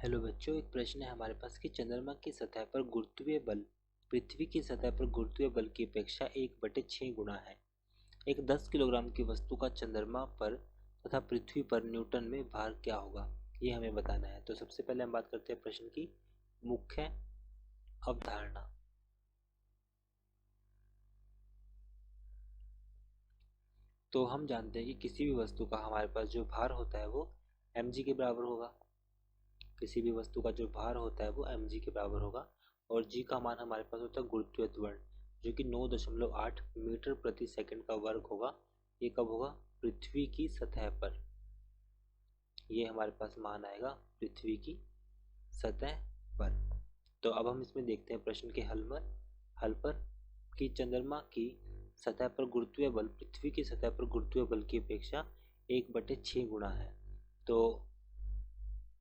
Hello बच्चों, एक प्रश्न है हमारे पास कि चंद्रमा की सतह पर गुरुत्वीय बल पृथ्वी की सतह पर गुरुत्वीय बल की अपेक्षा 1/6 गुना है। एक 10 किलोग्राम की वस्तु का चंद्रमा पर तथा पृथ्वी पर न्यूटन में भार क्या होगा, ये हमें बताना है। तो सबसे पहले हम बात करते हैं प्रश्न की मुख्य अवधारणा। तो हम जानते हैं कि किसी भी वस्तु का हमारे पास जो भार होता है वो mg के बराबर होगा। किसी भी वस्तु का जो भार होता है वो mg के बराबर होगा और g का मान हमारे पास होता है गुरुत्वीय त्वरण, जो कि 9.8 मीटर प्रति सेकंड का वर्ग होगा। ये कब होगा? पृथ्वी की सतह पर। ये हमारे पास मान आएगा पृथ्वी की सतह पर। तो अब हम इसमें देखते हैं प्रश्न के हल पर कि चंद्रमा की सतह पर गुरुत्वीय बल पृथ्वी की सतह पर गुरुत्वीय बल की अपेक्षा 1/6 गुना है। तो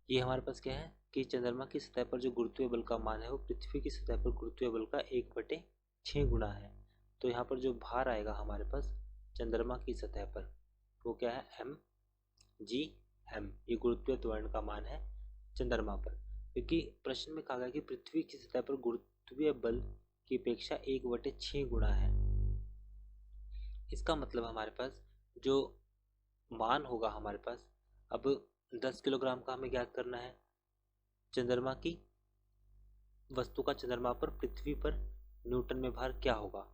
ये हमारे पास क्या है कि चंद्रमा की सतह पर जो गुरुत्वीय बल का मान है वो पृथ्वी की सतह पर गुरुत्वीय बल का 1/6 गुना है। तो यहाँ पर जो भार आएगा हमारे पास चंद्रमा की सतह पर वो क्या है? mgm। ये गुरुत्वीय त्वरण का मान है चंद्रमा पर, क्योंकि प्रश्न में कहा गया कि पृथ्वी की सतह पर गुरुत्वीय बल की अपेक्षा 1/6 गुना है। इसका मतलब हमारे पास जो मान होगा हमारे पास, अब 10 किलोग्राम का हमें ज्ञात करना है। चंद्रमा की वस्तु का चंद्रमा पर पृथ्वी पर न्यूटन में भार क्या होगा?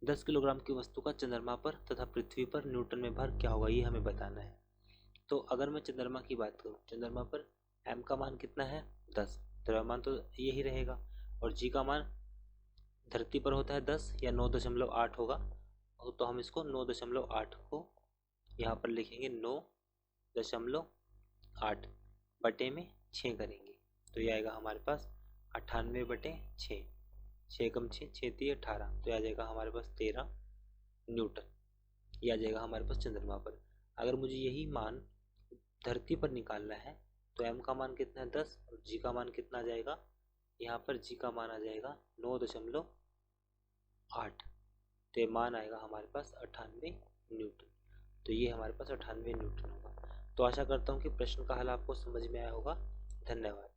10 किलोग्राम की वस्तु का चंद्रमा पर तथा पृथ्वी पर न्यूटन में भार क्या होगा, ये हमें बताना है। तो अगर मैं चंद्रमा की बात करूं, चंद्रमा पर m का मान कितना है? 10। द्रव्यमान तो यही रहेगा और g का मान धरती पर होता है 10 या 9.8 होगा। तो हम इसको 9.8 को यहाँ पर लिखेंगे, 9.8 बटे में 6 करेंगे। तो ये आएगा हमारे पास 98/6। 6 कम 6, 6×3 = 18। तो यह आ जाएगा हमारे पास 13 न्यूटन। यह आ जाएगा हमारे पास चंद्रमा पर। अगर मुझे यही मान धरती पर निकालना है तो m का मान कितना है? 10 और g का मान कितना आ जाएगा? यहाँ पर g का मान आ जाएगा 9.8। तो ये मान आएगा हमारे पास 98 न्यूटन। तो ये हमारे पास 98 न्यूटन होगा। तो आशा करता हूँ कि प्रश्न का हल आपको समझ में आया होगा। धन्यवाद।